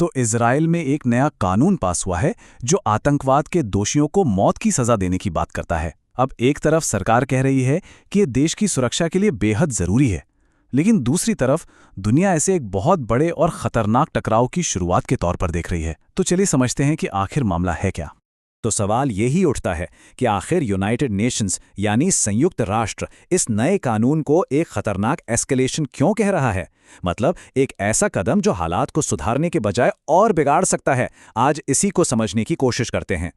तो इजराइल में एक नया कानून पास हुआ है जो आतंकवाद के दोषियों को मौत की सजा देने की बात करता है। अब एक तरफ सरकार कह रही है कि ये देश की सुरक्षा के लिए बेहद जरूरी है, लेकिन दूसरी तरफ दुनिया ऐसे एक बहुत बड़े और खतरनाक टकराव की शुरुआत के तौर पर देख रही है। तो चलिए समझते हैं कि आखिर मामला है क्या। तो सवाल यही उठता है कि आखिर यूनाइटेड नेशंस यानी संयुक्त राष्ट्र इस नए कानून को एक खतरनाक एस्केलेशन क्यों कह रहा है। मतलब एक ऐसा कदम जो हालात को सुधारने के बजाय और बिगाड़ सकता है। आज इसी को समझने की कोशिश करते हैं।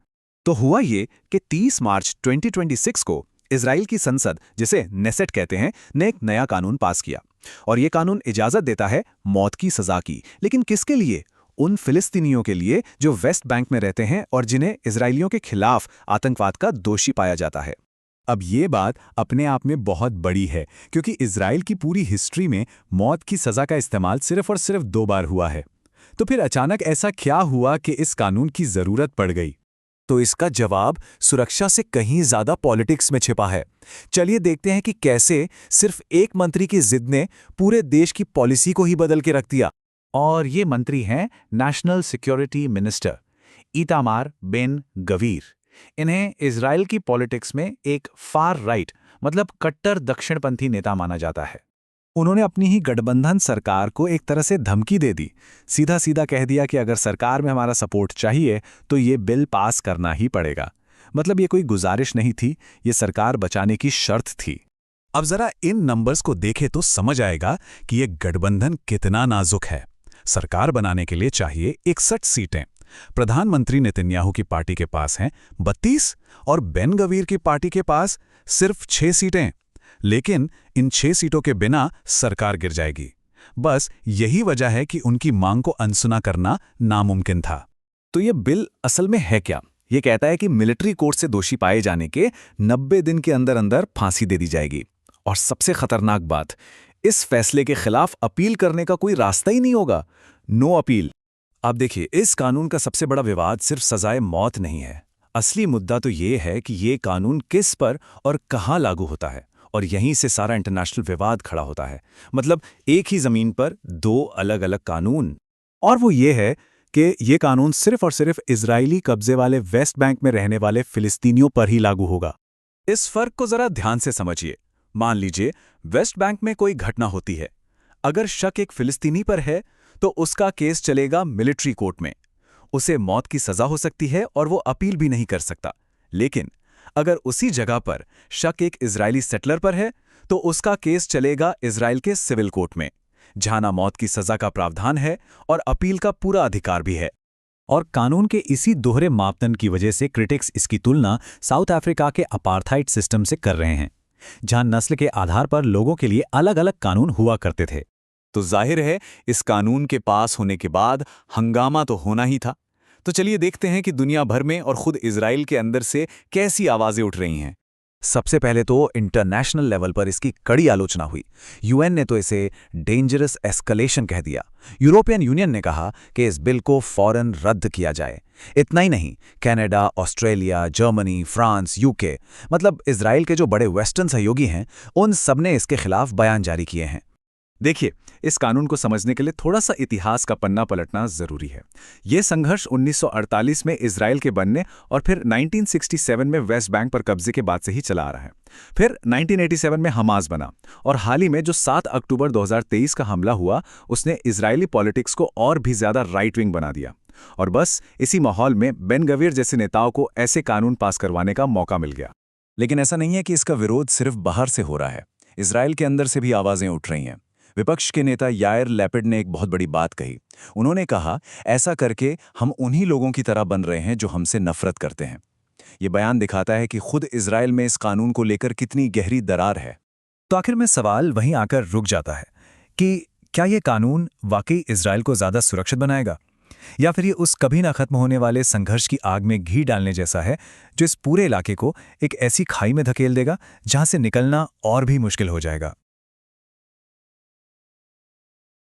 तो हुआ ये कि 30 मार्च 2026 को इजराइल की संसद, जिसे नेसेट कहते हैं, ने एक नया कानून पास किया। और ये कानून इजाजत देता है मौत की सजा की। लेकिन किसके लिए? उन फिलिस्तीनियों के लिए जो वेस्ट बैंक में रहते हैं और जिन्हें इजरायलियों के खिलाफ आतंकवाद का दोषी पाया जाता है। अब ये बात अपने आप में बहुत बड़ी है, क्योंकि इजराइल की पूरी हिस्ट्री में मौत की सज़ा का इस्तेमाल सिर्फ और सिर्फ 2 बार हुआ है। तो फिर अचानक ऐसा क्या हुआ कि इस कानून की ज़रूरत पड़ गई? तो इसका जवाब सुरक्षा से कहीं ज़्यादा पॉलिटिक्स में छिपा है। चलिए देखते हैं कि कैसे सिर्फ एक मंत्री की जिद ने पूरे देश की पॉलिसी को ही बदल के रख दिया। और ये मंत्री हैं national security minister Itamar Ben Gvir. इन्हें इजराइल की पॉलिटिक्स में एक फार राइट मतलब कट्टर दक्षिणपंथी नेता माना जाता है। उन्होंने अपनी ही गठबंधन सरकार को एक तरह से धमकी दे दी। सीधा सीधा कह दिया कि अगर सरकार में हमारा सपोर्ट चाहिए तो ये बिल पास करना ही पड़ेगा। मतलब ये कोई गुजारिश नहीं थी, ये सरकार बचाने की शर्त थी। अब जरा इन नंबर्स को देखें तो समझ आएगा कि ये गठबंधन कितना नाजुक है। सरकार बनाने के लिए चाहिए 61 सीटें। प्रधानमंत्री नेतन्याहू की पार्टी के पास हैं 32 और बेन गवीर की पार्टी के पास सिर्फ 6 सीटें। लेकिन इन 6 सीटों के बिना सरकार गिर जाएगी। बस यही वजह है कि उनकी मांग को अनसुना करना नामुमकिन था। तो ये बिल असल में है क्या? ये कहता है कि मिलिट्री कोर्ट से दोषी पाए जाने के 90 दिन के अंदर अंदर फांसी दे दी जाएगी। और सबसे खतरनाक बात, इस फैसले के खिलाफ अपील करने का कोई रास्ता ही नहीं होगा। No appeal. अब देखिए, इस कानून का सबसे बड़ा विवाद सिर्फ सजाए मौत नहीं है। असली मुद्दा तो ये है कि ये कानून किस पर और कहाँ लागू होता है। और यहीं से सारा इंटरनेशनल विवाद खड़ा होता है। मतलब एक ही जमीन पर 2 अलग अलग कानून। और वो ये है कि ये कानून सिर्फ और सिर्फ इजरायली कब्जे वाले वेस्ट बैंक में रहने वाले फिलिस्तीनियों पर ही लागू होगा। इस फर्क को जरा ध्यान से समझिए। मान लीजिए वेस्ट बैंक में कोई घटना होती है। अगर शक एक फिलिस्तीनी पर है तो उसका केस चलेगा मिलिट्री कोर्ट में। उसे मौत की सजा हो सकती है और वो अपील भी नहीं कर सकता। लेकिन अगर उसी जगह पर शक एक इजरायली सेटलर पर है तो उसका केस चलेगा इजराइल के सिविल कोर्ट में, जहां ना मौत की सजा का प्रावधान है और अपील का पूरा अधिकार भी है। और कानून के इसी दोहरे मापदंड की वजह से क्रिटिक्स इसकी तुलना साउथ अफ्रीका के अपार्थाइड सिस्टम से कर रहे हैं, जहां नस्ल के आधार पर लोगों के लिए अलग अलग कानून हुआ करते थे। तो जाहिर है इस कानून के पास होने के बाद हंगामा तो होना ही था। तो चलिए देखते हैं कि दुनिया भर में और खुद इजराइल के अंदर से कैसी आवाजें उठ रही हैं। सबसे पहले तो इंटरनेशनल लेवल पर इसकी कड़ी आलोचना हुई। यूएन ने तो इसे डेंजरस एस्केलेशन कह दिया। यूरोपियन यूनियन ने कहा कि इस बिल को फौरन रद्द किया जाए। इतना ही नहीं, Canada, Australia, Germany, France, UK, मतलब इजराइल के जो बड़े वेस्टर्न सहयोगी हैं, उन सबने इसके खिलाफ बयान जारी किए हैं। देखिए, इस कानून को समझने के लिए थोड़ा सा इतिहास का पन्ना पलटना जरूरी है। यह संघर्ष 1948 में इजराइल के बनने और फिर 1967 में वेस्ट बैंक पर कब्जे के बाद से ही चला आ रहा है। फिर 1987 में हमास बना और हाल ही में जो 7 अक्टूबर 2023 का हमला हुआ, उसने इजरायली पॉलिटिक्स को और भी ज्यादा राइट विंग बना दिया। और बस इसी माहौल में बेन गवीर जैसे नेताओं को ऐसे कानून पास करवाने का मौका मिल गया। लेकिन ऐसा नहीं है कि इसका विरोध सिर्फ बाहर से हो रहा है। इजराइल के अंदर से भी आवाजें उठ रही हैं। विपक्ष के नेता यायर लैपिड ने एक बहुत बड़ी बात कही। उन्होंने कहा, ऐसा करके हम उन्हीं लोगों की तरह बन रहे हैं जो हमसे नफरत करते हैं। ये बयान दिखाता है कि खुद इजराइल में इस कानून को लेकर कितनी गहरी दरार है। तो आखिर में सवाल वहीं आकर रुक जाता है कि क्या ये कानून वाकई इजराइल को ज़्यादा सुरक्षित बनाएगा, या फिर ये उस कभी ना खत्म होने वाले संघर्ष की आग में घी डालने जैसा है जो इस पूरे इलाके को एक ऐसी खाई में धकेल देगा जहां से निकलना और भी मुश्किल हो जाएगा।